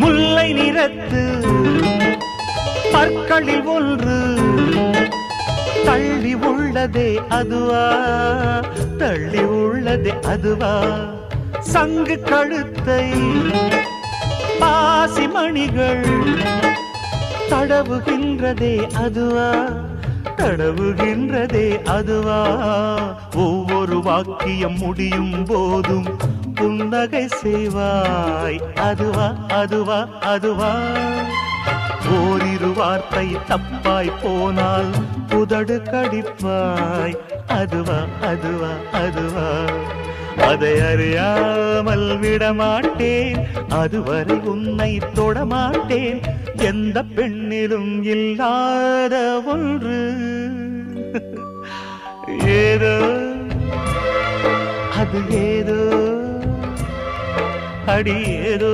முல்லை நிறத்து பற்களில் ஒன்று தள்ளி உள்ளதே அதுவா, தள்ளி உள்ளதே அதுவா, சங்கு கழுத்தை பாசிமணிகள் தடவுகின்றதே அதுவா, தடவுகின்றதே அதுவா, ஒவ்வொரு வாக்கியம் முடியும் போதும் புன்னகை செய்வாய் அதுவா, அதுவா, அதுவா, ஓரிரு வார்த்தை தப்பாய் போனால் உதடு கடிப்பாய் அதுவா, அதுவா, அதுவா, அதை அறியாமல் விடமாட்டேன், அதுவரை உன்னை தொடமாட்டேன், எந்த பெண்ணிலும் இல்லாத ஒன்று ஏதோ அது ஏதோ அடி ஏதோ